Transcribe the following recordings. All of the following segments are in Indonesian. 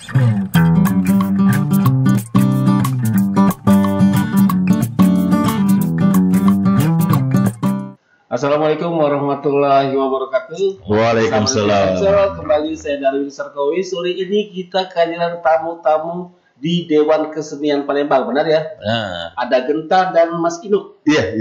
Assalamualaikum warahmatullahi wabarakatuh. Waalaikumsalam. Kembali saya Darwin Sarkowi. Sore ini kita kehadiran tamu-tamu di Dewan Kesenian Palembang, benar ya? Nah. Ada Genta dan Mas Inuk. Iya.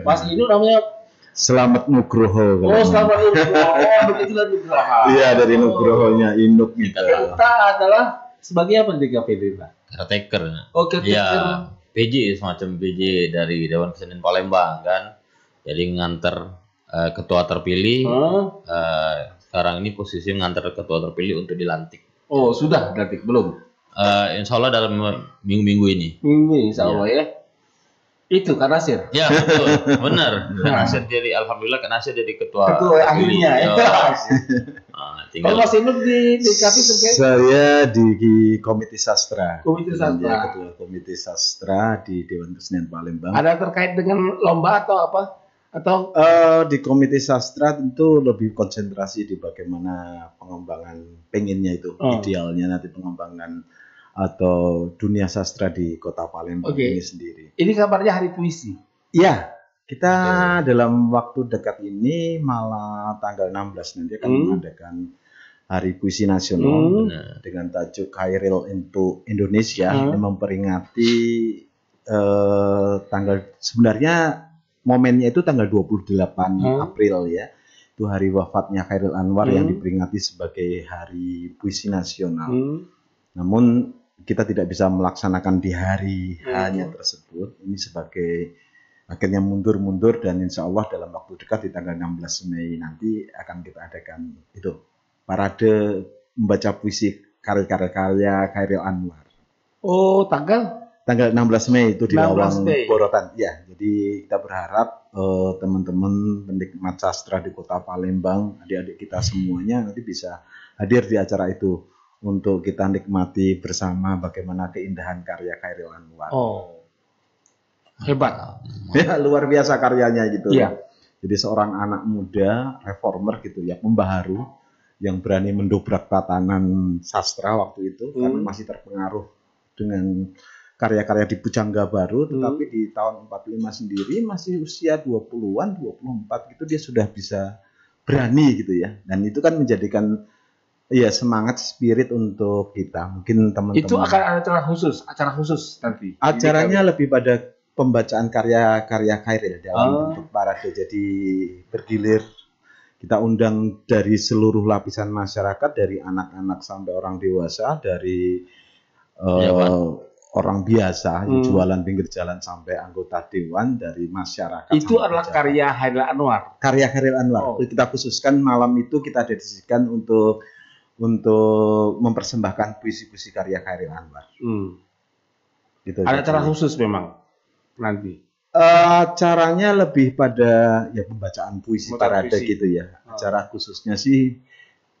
Mas Inuk namanya Selamat Nugroho. Selamat Nugroho. Begitulah Nugroho. Iya, dari Nugrohonya Inuk gitu. Genta adalah sebagai apa di KPD, Pak? Caretaker. Oh, caretaker. Ya, PJ, semacam PJ dari Dewan Kesenian Palembang kan. Jadi nganter ketua terpilih. Sekarang ini posisi nganter ketua terpilih untuk dilantik. Oh, sudah dilantik belum? Insya Allah dalam minggu-minggu ini. Insya Allah ya. Itu Kak Nasir. Ya betul, benar. Kak Nasir jadi, alhamdulillah Kak Nasir jadi ketua akhirnya ya. Kalau Mas Inuk di DKP terkait? Saya di Komite Sastra. Komite Sastra. Ya, ketua Komite Sastra di Dewan Kesenian Palembang. Ada terkait dengan lomba atau apa? Atau di Komite Sastra tentu lebih konsentrasi di bagaimana pengembangan pengennya itu, idealnya nanti pengembangan atau dunia sastra di Kota Palembang ini sendiri. Ini kabarnya Hari Puisi. Iya, kita dalam waktu dekat ini malah tanggal 16 nanti akan mengadakan Hari Puisi Nasional dengan tajuk Khairil untuk Indonesia, yang memperingati tanggal, sebenarnya momennya itu tanggal 28 April ya. Itu hari wafatnya Chairil Anwar yang diperingati sebagai Hari Puisi Nasional. Namun kita tidak bisa melaksanakan di hari hanya tersebut. Ini sebagai akhirnya mundur-mundur, dan insya Allah dalam waktu dekat di tanggal 16 Mei nanti akan kita adakan itu parade membaca puisi karya Chairil Anwar. Oh, tanggal 16 Mei itu di Lawang Borotan. Ya, jadi kita berharap teman-teman penikmat sastra di Kota Palembang, adik-adik kita semuanya nanti bisa hadir di acara itu untuk kita nikmati bersama bagaimana keindahan karya Chairil Anwar. Oh, hebat. Ya, luar biasa karyanya gitu. Iya. Jadi seorang anak muda reformer gitu ya, pembaharu yang berani mendobrak tatanan sastra waktu itu karena masih terpengaruh dengan karya-karya di Pujangga Baru, tetapi di tahun 45 sendiri masih usia 20-an, 24 gitu dia sudah bisa berani gitu ya. Dan itu kan menjadikan semangat, spirit untuk kita. Mungkin teman-teman. Itu akan ada acara khusus nanti. Acaranya lebih pada pembacaan karya-karya Chairil dalam bentuk parade. Jadi bergilir. Kita undang dari seluruh lapisan masyarakat, dari anak-anak sampai orang dewasa, dari orang biasa, jualan pinggir jalan sampai anggota dewan, dari masyarakat. Itu adalah karya Chairil Anwar. Karya Chairil Anwar. Kita khususkan malam itu kita dedikasikan untuk mempersembahkan puisi-puisi karya Chairil Anwar. Gitu, ada acara khusus memang nanti. Caranya lebih pada pembacaan puisi parade gitu ya. Acara khususnya sih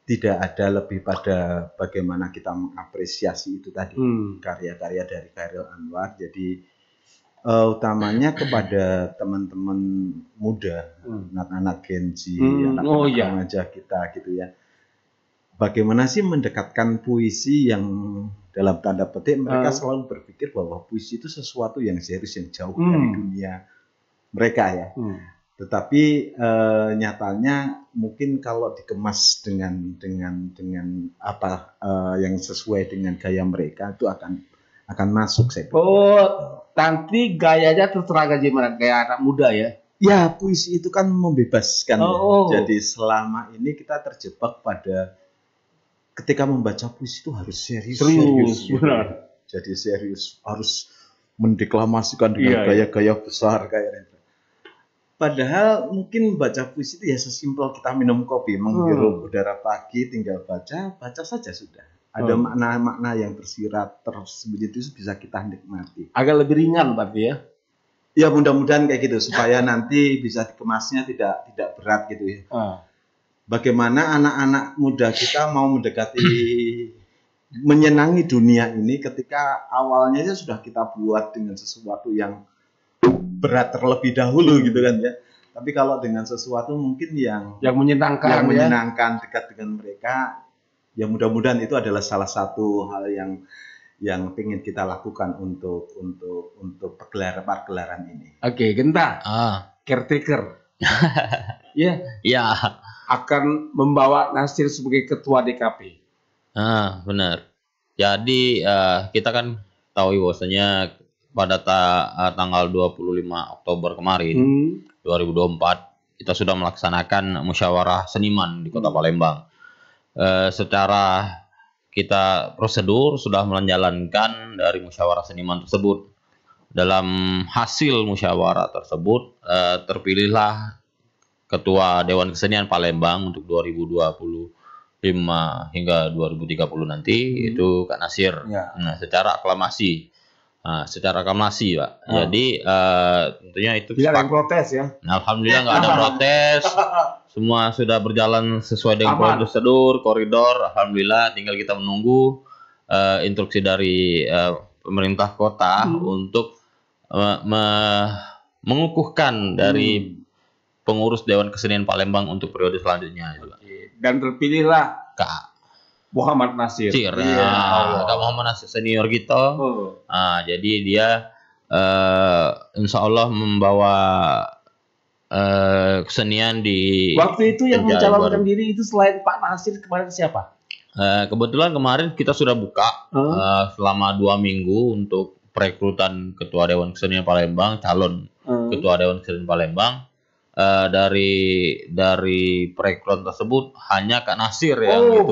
tidak ada, lebih pada bagaimana kita mengapresiasi itu tadi karya-karya dari Chairil Anwar. Jadi utamanya kepada teman-teman muda, anak-anak Gen Z, anak-anak remaja kita gitu ya. Bagaimana sih mendekatkan puisi yang dalam tanda petik mereka selalu berpikir bahwa puisi itu sesuatu yang serius, yang jauh dari dunia mereka ya. Tetapi nyatanya mungkin kalau dikemas dengan apa yang sesuai dengan gaya mereka, itu akan masuk saya. Nanti gayanya terserah gimana, kayak anak muda ya. Ya, puisi itu kan membebaskan. Jadi selama ini kita terjebak pada ketika membaca puisi itu harus serius, benar. Jadi serius, harus mendeklamasikan dengan gaya-gaya besar kayak. Padahal mungkin baca puisi itu ya sesimpel kita minum kopi, menghirup udara pagi, tinggal baca saja sudah. Ada makna-makna yang tersirat, tersembunyi itu bisa kita nikmati. Agak lebih ringan berarti ya. Ya mudah-mudahan kayak gitu supaya nanti bisa dikemasnya tidak berat gitu ya. Bagaimana anak-anak muda kita mau mendekati, menyenangi dunia ini ketika awalnya sudah kita buat dengan sesuatu yang berat terlebih dahulu gitu kan ya. Tapi kalau dengan sesuatu mungkin yang menyenangkan, dekat dengan mereka, ya mudah-mudahan itu adalah salah satu hal yang ingin kita lakukan untuk pergelaran ini. Oke, Genta. Caretaker. Ya. Ya. Akan membawa Nasir sebagai ketua DKP. Benar. Jadi kita kan tahu bahwasanya pada tanggal 25 Oktober kemarin 2024 kita sudah melaksanakan musyawarah seniman di Kota Palembang. Secara kita prosedur sudah menjalankan dari musyawarah seniman tersebut. Dalam hasil musyawarah tersebut terpilihlah Ketua Dewan Kesenian Palembang untuk 2025 hingga 2030 nanti itu Kak Nasir. Ya. Nah, secara aklamasi. Pak. Jadi tentunya itu tidak ada yang protes ya. Nah, alhamdulillah nggak ada protes. Semua sudah berjalan sesuai dengan prosedur, koridor. Alhamdulillah, tinggal kita menunggu instruksi dari pemerintah kota untuk mengukuhkan dari pengurus Dewan Kesenian Palembang untuk periode selanjutnya. Dan terpilihlah Kak Muhammad Nasir. Kak Muhammad Nasir senior kita. Jadi dia insya Allah membawa kesenian di waktu itu yang mencalonkan diri itu selain Pak Nasir kemarin siapa? Kebetulan kemarin kita sudah buka selama 2 minggu untuk perekrutan Ketua Dewan Kesenian Palembang, calon Ketua Dewan Kesenian Palembang. Dari perekrutan tersebut hanya Kak Nasir yang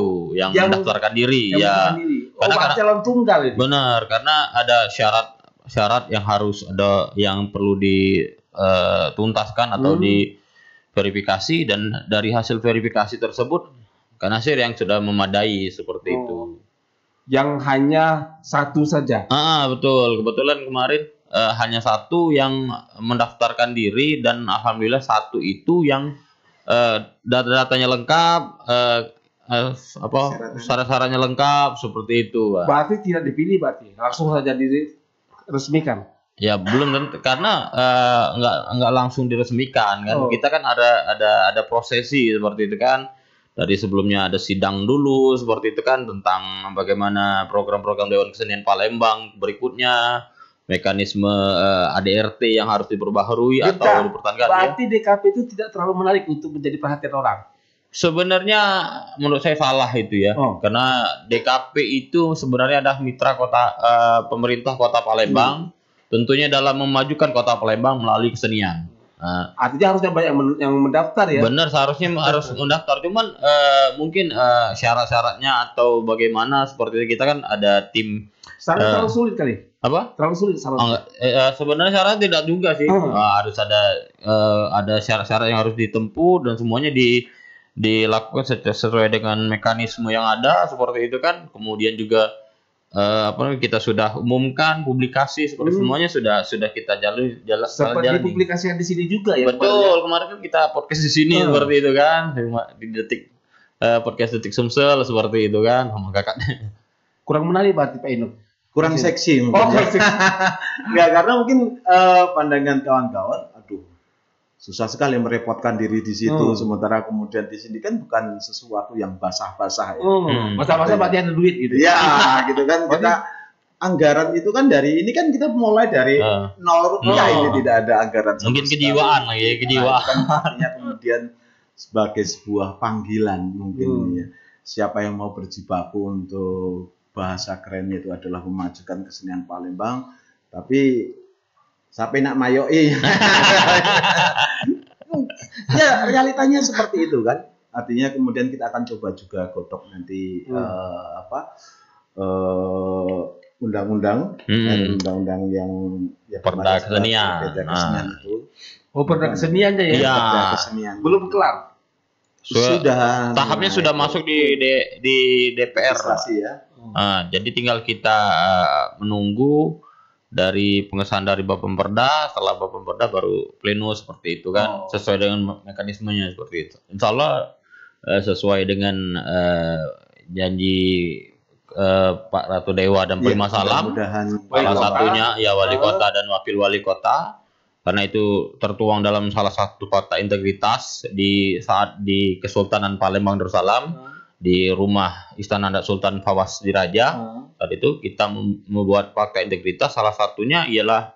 mendaftarkan diri. Karena calon tunggal ini. Benar, karena ada syarat yang harus ada, yang perlu dituntaskan atau diverifikasi, dan dari hasil verifikasi tersebut Kak Nasir yang sudah memadai seperti itu. Yang hanya satu saja. Betul. Kebetulan kemarin hanya satu yang mendaftarkan diri, dan alhamdulillah satu itu yang data-datanya lengkap, syarat-syaratnya lengkap seperti itu, Pak. Berarti tidak dipilih, langsung saja diresmikan. Ya belum tentu, karena nggak langsung diresmikan kan. Kita kan ada prosesi seperti itu kan. Dari sebelumnya ada sidang dulu seperti itu kan, tentang bagaimana program-program Dewan Kesenian Palembang berikutnya, mekanisme ADRT yang harus diperbaharui atau dipertahankan. Berarti DKP itu tidak terlalu menarik untuk menjadi perhatian orang. Sebenarnya menurut saya salah itu ya, karena DKP itu sebenarnya adalah mitra pemerintah Kota Palembang, tentunya dalam memajukan Kota Palembang melalui kesenian. Artinya harusnya banyak yang mendaftar ya. Benar, seharusnya harus mendaftar. Cuman mungkin syarat-syaratnya atau bagaimana seperti itu, kita kan ada tim. Terlalu sulit kali. Apa? Terlalu sulit. Sebenarnya syaratnya tidak juga sih. Harus ada syarat-syarat yang harus ditempuh, dan semuanya dilakukan sesuai dengan mekanisme yang ada seperti itu kan. Kemudian juga kita sudah umumkan publikasi seperti semuanya sudah kita jalan seperti publikasikan di sini juga ya. Betul, kemarin kan kita podcast di sini seperti itu kan, di podcast Detik Sumsel seperti itu kan, sama kakaknya. Kurang menarik berarti Pak Inuk. Kurang seksi mungkin. Enggak, karena mungkin pandangan kawan-kawan, susah sekali merepotkan diri di situ, sementara kemudian di sini kan bukan sesuatu yang basah-basah ya. Basah-basah berarti ada duit gitu. Ya, gitu kan. Kita anggaran itu kan dari ini kan kita mulai dari 0 rupiah, ini tidak ada anggaran. Mungkin kejiwaan lagi, kejiwaan. Kan artinya kemudian sebagai sebuah panggilan mungkin ya. Siapa yang mau berjibaku untuk bahasa kerennya itu adalah memajukan kesenian Palembang, tapi sampai nak mayoi. Ya, realitanya seperti itu kan. Artinya kemudian kita akan coba juga godok nanti undang-undang yang Perda Kesenian. Itu. Perda keseniannya ya. Iya. Kesenian. Belum kelar. Sudah. Tahapnya sudah masuk di DPR. Ya. Jadi tinggal kita menunggu dari pengesahan dari Bapemperda. Setelah Bapemperda baru pleno seperti itu kan, sesuai dengan mekanismenya seperti itu. Insya Allah sesuai dengan janji Pak Ratu Dewa dan Prima Salam, salah satunya ya wali kota dan wakil wali kota, karena itu tertuang dalam salah satu fakta integritas di saat di Kesultanan Palembang Darussalam, di rumah Istana Adat Sultan Fawaz Diraja. Saat itu kita membuat fakta integritas, salah satunya ialah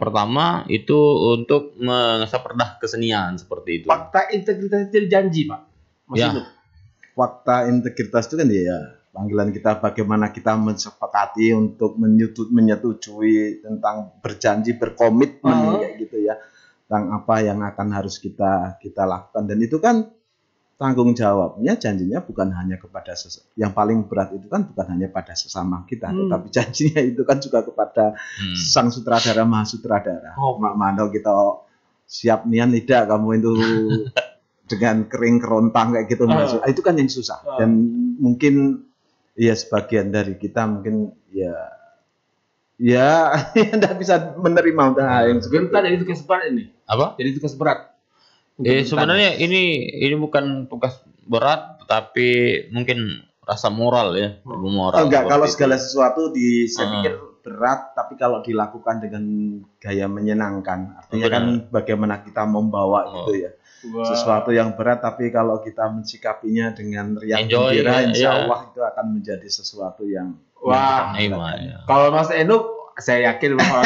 pertama itu untuk mengesah perdah kesenian seperti itu. Fakta integritas itu janji, Pak. Mas Ya. Inu. Fakta integritas itu kan ya panggilan kita bagaimana kita mensepakati untuk menyetujui tentang berjanji berkomitmen kayak gitu ya, tentang apa yang akan harus kita lakukan, dan itu kan tanggung jawabnya, janjinya bukan hanya kepada yang paling berat itu kan bukan hanya pada sesama kita, tetapi janjinya itu kan juga kepada sang sutradara mahasutradara. Mak Mano kita siap nian tidak kamu itu dengan kering kerontang kayak gitu masuk. Itu kan yang susah, dan mungkin ya sebagian dari kita mungkin ya tidak bisa menerima untuk hal yang Genta jadi tugas berat ini. Apa? Jadi tugas berat. Sebenarnya ini bukan tugas berat, tapi mungkin rasa moral ya, moral. Enggak, kalau seperti segala itu. sesuatu saya pikir berat, tapi kalau dilakukan dengan gaya menyenangkan, artinya Benar. kan bagaimana kita membawa gitu ya. Sesuatu yang berat, tapi kalau kita mensikapinya dengan riang Enjoy, gembira, ya, insya ya. Allah itu akan menjadi sesuatu yang Wah, Iya. kalau Mas Eno, saya yakin bahwa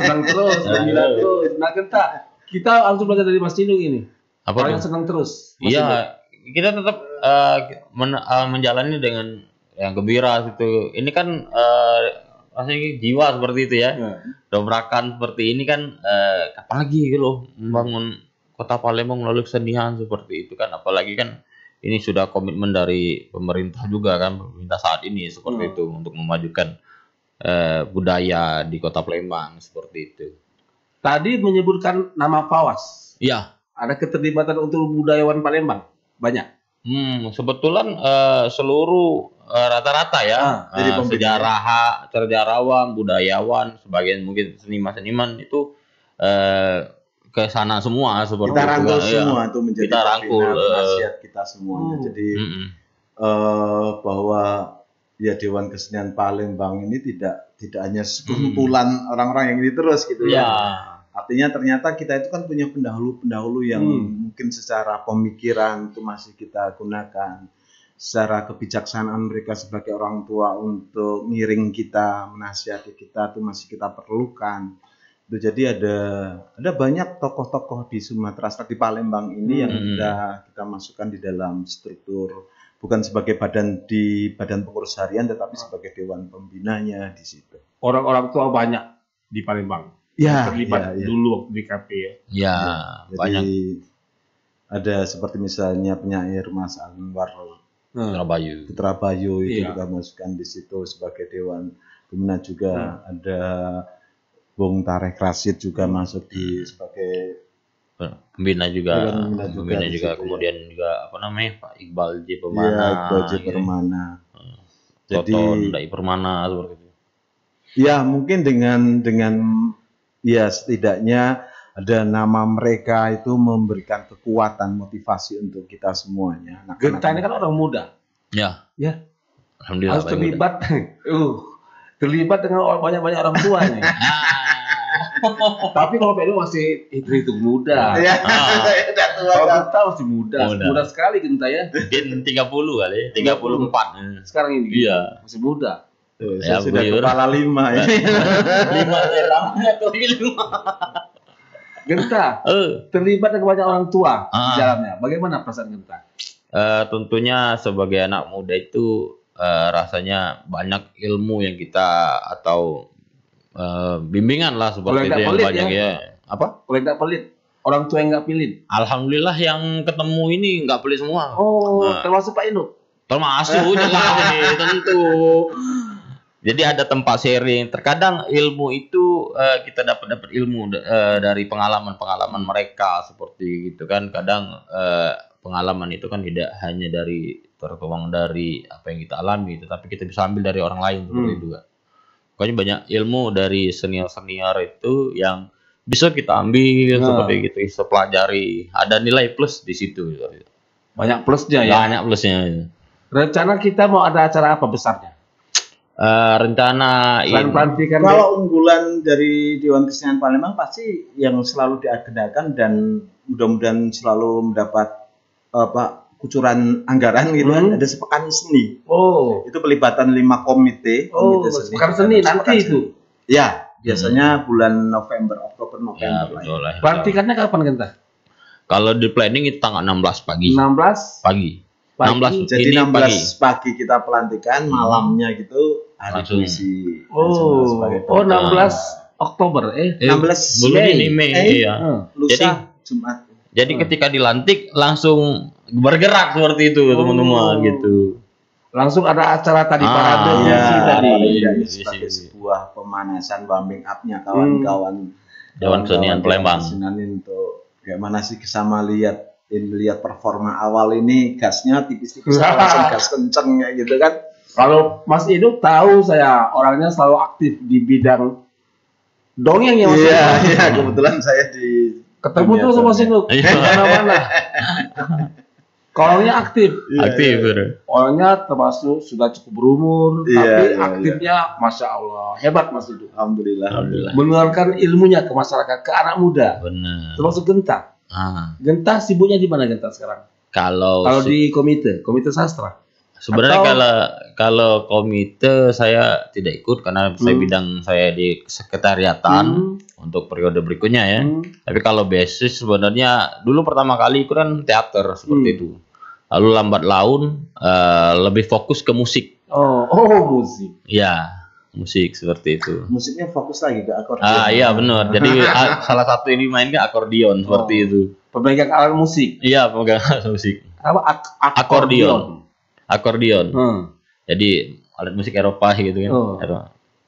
senang terus, gembira terus. Nah, kita harus belajar dari Mas Inu ini. Apa Orang yang tuh? senang terus. Mas Inu. Iya, kita tetap menjalani dengan yang gembira gitu. Ini kan rasanya jiwa seperti itu ya. Dobrakan seperti ini kan apalagi gitu loh, membangun Kota Palembang melalui kesenian seperti itu kan, apalagi kan ini sudah komitmen dari pemerintah juga kan, pemerintah saat ini seperti itu untuk memajukan budaya di Kota Palembang seperti itu. Tadi menyebutkan nama Fawaz. Iya. Ada keterlibatan untuk budayawan Palembang? Banyak. Sebetulan seluruh rata-rata ya, jadi sejarawan, budayawan, sebagian mungkin seniman-seniman itu ke sana semua seperti kita itu. rangkul Iya. semua itu menjadi Kita rangkul, nasihat kita semuanya. Jadi bahwa ya Dewan Kesenian Palembang ini tidak hanya sekumpulan orang-orang yang ini terus gitu Ya. Artinya ternyata kita itu kan punya pendahulu-pendahulu yang mungkin secara pemikiran itu masih kita gunakan, secara kebijaksanaan mereka sebagai orang tua untuk ngiring kita, menasihati kita itu masih kita perlukan. Itu jadi ada banyak tokoh-tokoh di Sumatera Selatan, di Palembang ini yang kita masukkan di dalam struktur, bukan sebagai badan pengurus harian, tetapi sebagai dewan pembinanya di situ. Orang-orang tua banyak di Palembang. Ya, Terlibat ya. dulu waktu di KP ya. Ya, Jadi banyak ada seperti misalnya penyair Mas Anwar Surabaya. Putra Bayu itu Iya. kita masukkan di situ sebagai dewan pembina juga. Ada Bung Tarek Rasid juga masuk di sebagai Pembina juga, Pembina juga di situ, kemudian juga apa namanya Pak Iqbal J ya, Permana, Iqbal J. gitu. Permana. Jadi Toton Dai Permana seperti itu. ya mungkin dengan ya setidaknya ada nama mereka itu memberikan kekuatan motivasi untuk kita semuanya. Genta ini kan orang muda. Ya. Ya. Alhamdulillah. Harus terlibat. Terlibat dengan banyak-banyak orang tua nih. Tapi kalau Pedro masih hitung muda. Ya, udah tua Kalau kan. Genta masih muda. Muda sekali Genta ya. Mungkin 30 kali, 34. Sekarang ini. Iya. Masih muda. Tuh, Ya, saya sudah beliau. kepala 5 ini. 5 ya lamanya tuh 5. Genta terlibat dengan banyak orang tua di dalamnya. Bagaimana perasaan Genta? Tentunya sebagai anak muda itu rasanya banyak ilmu yang kita atau bimbingan lah seperti itu yang pelit banyak ya. Apa? Kalau tidak pelit, orang tua yang nggak pelit. Alhamdulillah yang ketemu ini nggak pelit semua. Oh, termasuk Pak Inu. Termasuk jelas ini tentu. Jadi ada tempat sharing. Terkadang ilmu itu kita dapat ilmu dari pengalaman mereka seperti gitu kan. Kadang pengalaman itu kan tidak hanya tertuang dari apa yang kita alami, tetapi kita bisa ambil dari orang lain seperti itu juga. Pokoknya banyak ilmu dari senior-senior itu yang bisa kita ambil seperti gitu, bisa pelajari. Ada nilai plus di situ. Banyak plusnya ya. Banyak plusnya. Rencana kita mau ada acara apa besarnya? Rencana Selain pelantikan Kalau unggulan dari Dewan Kesenian Palembang pasti yang selalu diagendakan dan mudah-mudahan selalu mendapat kucuran anggaran gitu kan, ada sepekan seni. Oh. Itu pelibatan 5 komite Sepekan seni nanti itu. Ya, biasanya bulan November, Oktober, Ya, November. betul lah. Pelantikannya kapan Genta? Kalau di planning itu tanggal 16 pagi. 16 Pagi. Pagi. 16 Jadi ini 16 pagi kita pelantikan, malamnya gitu hari Langsung. puisi. Oh, Sebagai 16 Oktober. 16 bulan Mei. ini Mei, iya. Lusa Jumat. Jadi ketika dilantik langsung bergerak seperti itu teman-teman gitu. Langsung ada acara tadi parade Ah, puisi iya. tadi. Ya, Iya, sebagai iya. sebuah pemanasan warming up-nya kawan-kawan Dewan Kesenian Palembang. Kesenian untuk gimana sih sama lihat performa awal ini gasnya tipis-tipis langsung gas kenceng kayak gitu kan. Kalau Mas Iduk tahu saya orangnya selalu aktif di bidang dongeng ya Mas. Iya, iya, kebetulan saya di Ketemu tuh sama Mas Iduk Iya. mana-mana. Orangnya aktif. Aktif. Orangnya termasuk sudah cukup berumur, Iya, tapi iya, aktifnya Masya Allah hebat Mas Iduk. Alhamdulillah. Alhamdulillah. Mengeluarkan ilmunya ke masyarakat, ke anak muda. Benar. Termasuk Genta. Genta sibuknya di mana Genta sekarang? Kalau di komite sastra. sebenarnya atau- kalau komite saya tidak ikut karena saya bidang saya di sekretariatan untuk periode berikutnya ya. Tapi kalau basis sebenarnya dulu pertama kali ikut kan teater seperti itu. Lalu lambat laun lebih fokus ke musik. Oh musik. Ya, musik seperti itu. Musiknya fokus lagi ke akordeon. Iya benar. Jadi salah satu ini main ke akordeon seperti itu. Pemegang alat musik. Iya, pemegang alat musik. Apa? Akordeon. Hmm. Jadi alat musik Eropa gitu kan. Oh.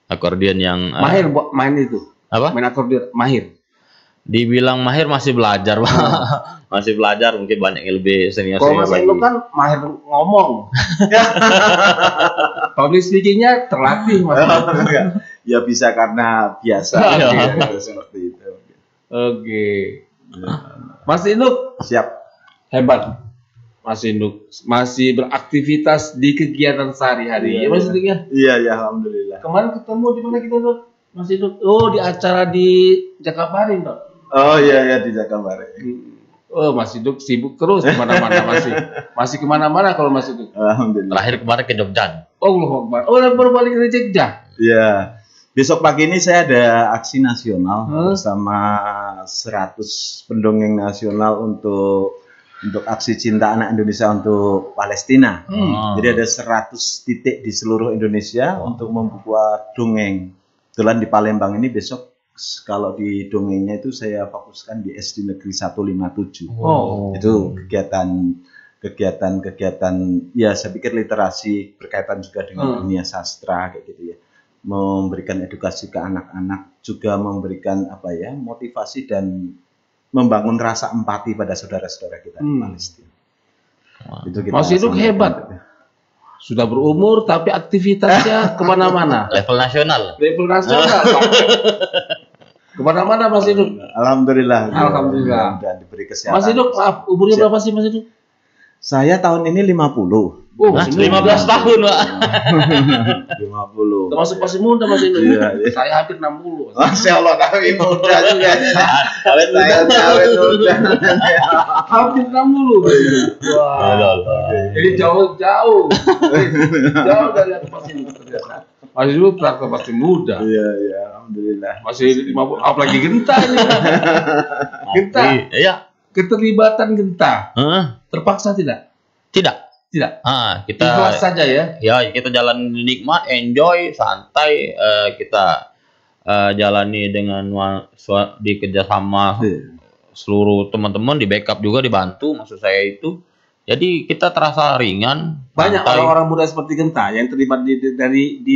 Akordeon yang Mahir buat main itu. apa? Main akordeon mahir. Dibilang mahir masih belajar, Pak. Masih belajar, mungkin banyak yang lebih senior Kalau Mas Endo kan mahir ngomong. Public speakingnya terlatih Mas. Ya bisa karena biasa Iya. gitu, seperti itu. Oke. Mas Induk Siap. hebat. Mas Induk masih beraktivitas di kegiatan sehari-hari. Ya Mas Induk ya. Iya, ya alhamdulillah. Kemarin ketemu di mana kita tuh? Mas Induk. Oh di acara di Jakabaring toh. Oh iya ya di Jakabaring. Oh Mas Induk sibuk terus kemana-mana masih kemana-mana kalau Mas Induk. Alhamdulillah. terakhir kemarin ke Jogja. Allahu Akbar. Oh baru balik dari Jogja. Iya. Besok pagi ini saya ada aksi nasional bersama 100 pendongeng nasional untuk aksi cinta anak Indonesia untuk Palestina. Jadi ada 100 titik di seluruh Indonesia untuk membuat dongeng. Kebetulan di Palembang ini besok kalau di dongengnya itu saya fokuskan di SD Negeri 157. Oh. Itu kegiatan ya saya pikir literasi berkaitan juga dengan dunia sastra kayak gitu ya. Memberikan edukasi ke anak-anak, juga memberikan motivasi dan membangun rasa empati pada saudara-saudara kita di Palestina. Itu kita Mas Induk hebat. Sudah berumur tapi aktivitasnya kemana-mana. Level nasional. Level nasional. Kemana-mana Mas Induk. Alhamdulillah. Alhamdulillah. Dan diberi kesehatan. Mas Induk, maaf, umurnya berapa sih Mas Induk? Saya tahun ini 50. Oh, Nah, masih 15 tahun, Pak. 50. Termasuk masih muda Mas Induk. Iya, iya. Saya hampir 60. Masya Allah, kami muda juga. Awet muda. Saya muda. Hampir 60 Mas Induk. Wah. Ini jauh jauh dari aku Mas Induk ternyata. Mas Induk ternyata masih muda. Iya, iya, alhamdulillah. Masih 50, apalagi Genta ini. Genta, Iya. keterlibatan Genta terpaksa tidak? Tidak. Tidak. Kita Ikhlas saja ya. ya kita jalan nikmat, enjoy, santai, kita jalani dengan di kerjasama seluruh teman-teman, di backup juga, dibantu maksud saya itu. Jadi kita terasa ringan. Banyak santai. orang-orang muda seperti Genta yang terlibat di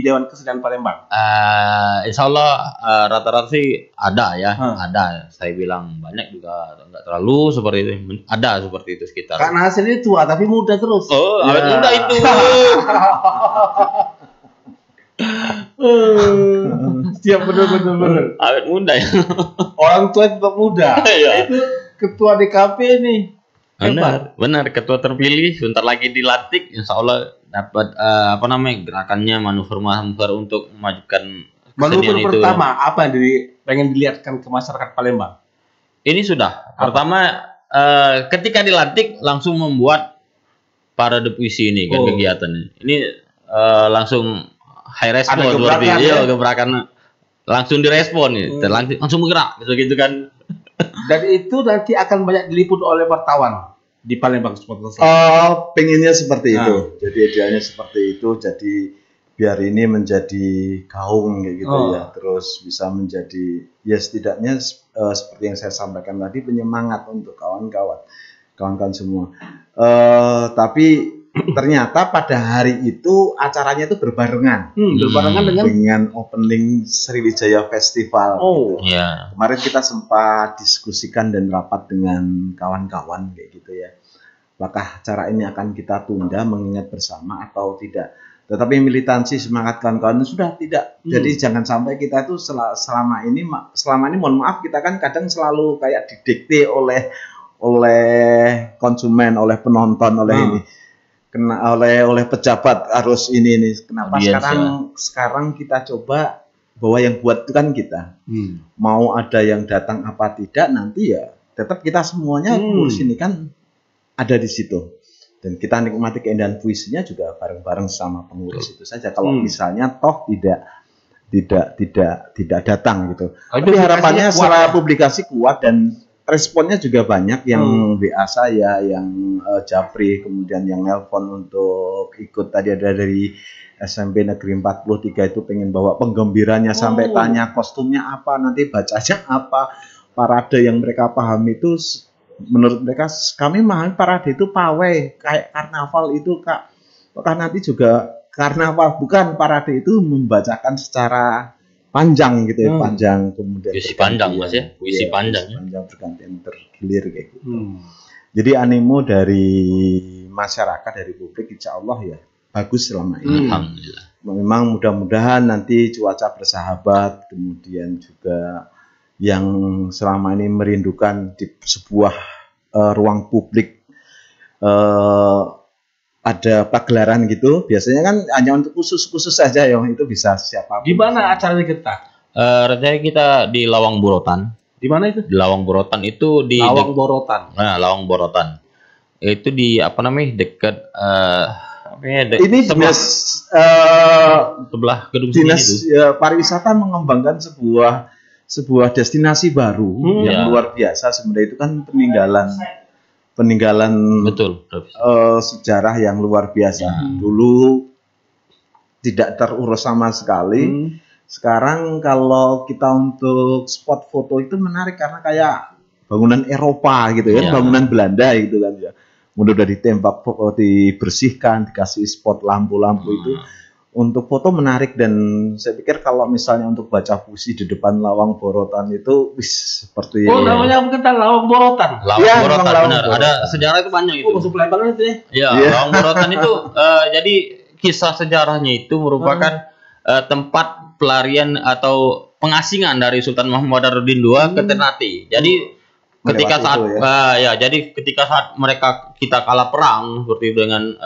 Dewan Kesenian Palembang. Insya Allah rata-rata sih ada ya, ada. Saya bilang banyak juga enggak terlalu seperti itu. Ada seperti itu sekitar. Karena hasilnya tua tapi muda terus. Oh, awet muda itu. Siap benar. Awet muda ya. Orang tua tetap muda. Iya. Itu ketua DKP nih. Hebat. Benar, ketua terpilih, sebentar lagi dilantik, insya Allah dapat gerakannya manuver untuk memajukan Manuver kesenian itu. pertama apa yang pengen dilihatkan ke masyarakat Palembang? Ini sudah. Pertama, ketika dilantik langsung membuat parade puisi ini kan kegiatannya. Ini langsung high respon Ada berarti. gebrakan, Iya, ya? gebrakan langsung direspon nih. Langsung bergerak gitu kan. Dan itu nanti akan banyak diliput oleh wartawan di Palembang Sumatera Selatan. Oh, pengennya seperti itu. Jadi idealnya seperti itu. Jadi biar ini menjadi gaung kayak gitu ya. Terus bisa menjadi ya setidaknya seperti yang saya sampaikan tadi penyemangat untuk kawan-kawan semua. Tapi ternyata pada hari itu acaranya itu berbarengan. Berbarengan dengan opening Sriwijaya Festival. Gitu. Iya. Kemarin kita sempat diskusikan dan rapat dengan kawan-kawan kayak gitu ya. Apakah acara ini akan kita tunda mengingat bersama atau tidak? Tetapi militansi semangat kawan-kawan itu sudah tidak. Jadi jangan sampai kita itu selama ini mohon maaf kita kan kadang selalu kayak didikte oleh konsumen, oleh penonton, oleh ini. oleh pejabat harus ini. Kenapa sekarang kita coba bahwa yang buat itu kan kita. Mau ada yang datang apa tidak nanti ya tetap kita semuanya ngurus ini kan ada di situ. Dan kita nikmati keindahan puisinya juga bareng-bareng sama pengurus itu saja. Kalau misalnya toh tidak datang gitu. Tapi harapannya setelah publikasi kuat dan responnya juga banyak yang WA saya, yang Japri, kemudian yang nelpon untuk ikut tadi ada dari SMP Negeri 43 itu pengen bawa penggembiranya sampai tanya kostumnya apa, nanti bacanya apa, parade yang mereka pahami itu menurut mereka kami memahami parade itu pawai kayak karnaval itu Kak. Apakah nanti juga karnaval bukan parade itu membacakan secara panjang gitu ya, panjang kemudian puisi panjang Mas ya, puisi panjang bergantian bergilir kayak gitu. Jadi animo dari masyarakat, dari publik insya Allah ya bagus selama ini. Alhamdulillah. Memang mudah-mudahan nanti cuaca bersahabat, kemudian juga yang selama ini merindukan di sebuah ruang publik ada pagelaran gitu, biasanya kan hanya untuk khusus saja yang itu bisa siapapun. Di mana acaranya kita? Rencananya kita di Lawang Borotan. Di mana itu? Di Lawang Borotan itu di Lawang Borotan. Nah, Lawang Borotan. Itu di apa namanya? Dekat ini dinas sebelah gedung dinas itu. Pariwisata mengembangkan sebuah destinasi baru yang luar biasa. Sebenarnya itu kan peninggalan betul sejarah yang luar biasa. Dulu tidak terurus sama sekali. Sekarang kalau kita untuk spot foto itu menarik karena kayak bangunan Eropa gitu kan, bangunan Belanda gitu kan ya. Udah ditembak, dibersihkan, dikasih spot lampu-lampu itu. Untuk foto menarik dan saya pikir kalau misalnya untuk baca puisi di depan Lawang Borotan itu seperti namanya bukan Lawang Borotan. Lawang Borotan benar. Ada sejarah itu panjang itu. Masuk Palembang itu ya. Iya, Lawang Borotan itu jadi kisah sejarahnya itu merupakan tempat pelarian atau pengasingan dari Sultan Mahmud Badarudin II ke Ternate. Jadi ketika saat jadi ketika saat kita kalah perang seperti dengan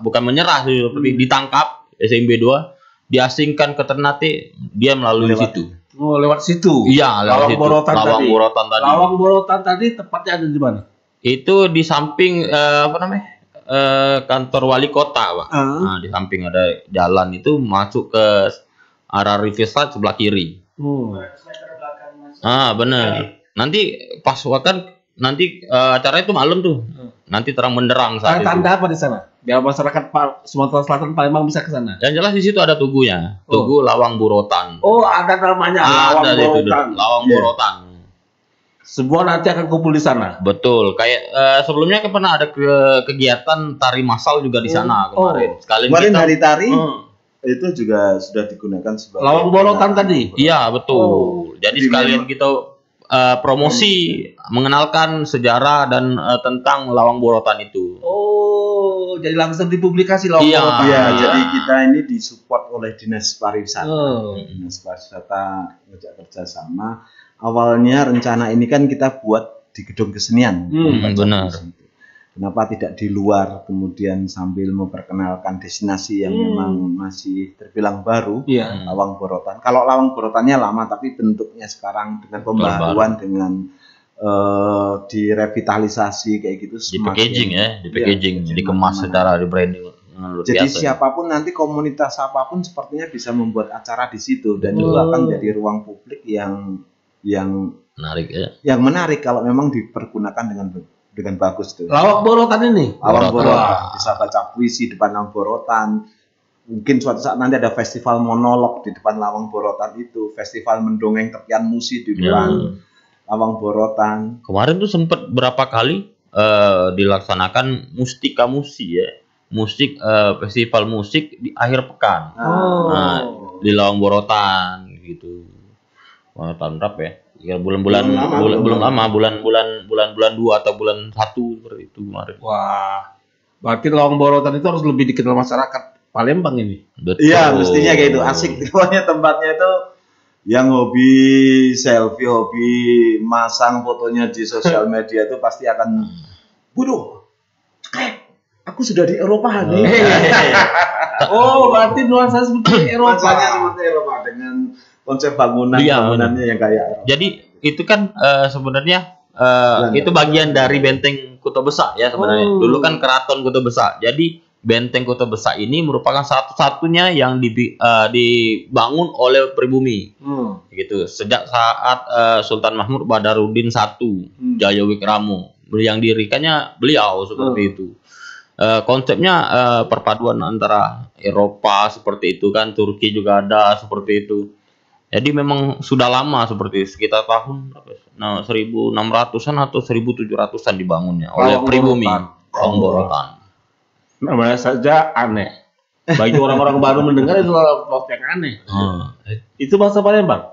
bukan menyerah seperti ditangkap SMB 2 diasingkan ke Ternate, dia melalui situ. Oh, lewat situ. Iya, lewat Lawang situ. Borotan tadi. Lawang Borotan tadi tepatnya ada di mana? Itu di samping kantor wali kota, Pak. Nah, di samping ada jalan itu masuk ke arah Riverside sebelah kiri. Benar. Nanti pas acara itu malam tuh. Nanti terang benderang saat itu. Tanda apa di sana? Biar masyarakat Sumatera Selatan Palembang bisa ke sana. Yang jelas di situ ada tugunya. Tugu Lawang Borotan. Oh, ada namanya Lawang Borotan. Lawang Borotan. Semua nanti akan kumpul di sana. Betul. Kayak sebelumnya kan pernah ada kegiatan tari massal juga di sana kemarin. Kemarin hari tari itu juga sudah digunakan sebagai Lawang Borotan tadi. Iya, betul. Jadi sekalian kita promosi mengenalkan sejarah dan tentang Lawang Borotan itu. Oh, jadi langsung dipublikasi Lawang Borotan. Iya, jadi kita ini disupport oleh Dinas Pariwisata. Dinas Pariwisata ngajak kerjasama. Awalnya rencana ini kan kita buat di gedung kesenian. Benar. Kenapa tidak di luar, kemudian sambil memperkenalkan destinasi yang memang masih terbilang baru, Lawang Borotan. Kalau Lawang Borotannya lama, tapi bentuknya sekarang dengan pembaharuan, dengan direvitalisasi kayak gitu, Di packaging ya, di packaging, dikemas secara di branding. Jadi siapapun nanti komunitas apapun sepertinya bisa membuat acara di situ dan itu akan jadi ruang publik yang Menarik ya. Yang menarik kalau memang dipergunakan dengan bagus tuh. Lawak borotan ini. Lawak borotan, bisa baca puisi depan lawang borotan. Mungkin suatu saat nanti ada festival monolog di depan lawang borotan itu, festival mendongeng tepian musi di depan lawang borotan. Kemarin tuh sempat berapa kali dilaksanakan Mustika Musi ya. Musik festival musik di akhir pekan. Nah, di lawang borotan gitu. Tahun berapa ya? Ya belum lama, bulan 2 atau bulan 1 seperti itu kemarin. Wah. Berarti lawang borotan itu harus lebih dikenal masyarakat Palembang ini. Iya, mestinya kayak itu. Asik pokoknya tempatnya itu yang hobi selfie, hobi masang fotonya di sosial media itu pasti akan bodoh. Aku sudah di Eropa nih. Oh, berarti nuansa seperti Eropa. Nuansanya seperti Eropa dengan konsep bangunannya yang kayak. Jadi itu kan sebenarnya itu bagian dari benteng Kota Besar ya sebenarnya. Dulu kan keraton Kota Besar. Jadi benteng Kota Besar ini merupakan satu-satunya yang dibangun oleh pribumi. Gitu. Sejak saat Sultan Mahmud Badarudin I Jayawikramo yang dirikannya beliau seperti itu. Konsepnya perpaduan antara Eropa seperti itu kan, Turki juga ada seperti itu. Jadi memang sudah lama seperti itu, sekitar tahun 1600-an atau 1700-an dibangunnya oleh pribumi lawang borotan. Namanya saja aneh. Bagi orang-orang baru mendengar itu lawang yang aneh. Itu bahasa Palembang.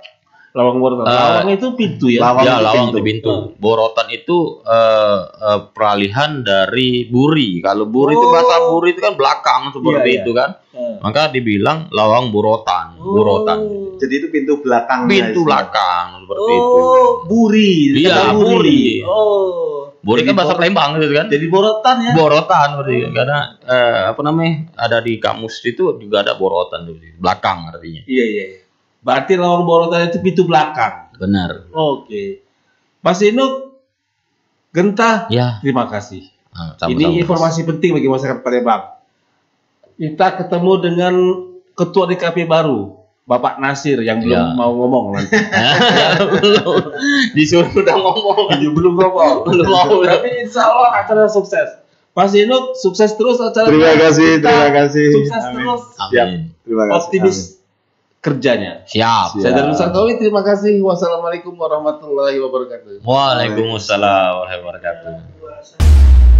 Lawang borotan. Lawang itu pintu ya. Lawang itu pintu. Borotan itu peralihan dari buri. Kalau buri itu bahasa buri itu kan belakang seperti itu kan. Maka dibilang lawang borotan. Jadi itu pintu belakang. Pintu belakang seperti itu. Buri. Iya, buri. Buri kan bahasa Borotan. Palembang gitu kan. Jadi borotan ya. Borotan berarti karena ada di kamus itu juga ada borotan di belakang artinya. Iya. Berarti lawang borotan itu pintu belakang. Benar. Oke. Mas Inuk, Genta, Ya. terima kasih. Sama-sama. Ini informasi penting bagi masyarakat Palembang. Kita ketemu dengan Ketua DKP baru, Bapak Nasir yang belum mau ngomong nanti. Belum. Disuruh udah ngomong. Belum ngomong. Belum mau. Tapi insya Allah acara sukses. Mas Inuk, sukses terus acara. Terima kasih. Sukses Amin. terus. Amin. Terima kasih. Optimis kerjanya. Siap. Saya dari Nusantara, terima kasih. Wassalamualaikum warahmatullahi wabarakatuh. Waalaikumsalam warahmatullahi wabarakatuh.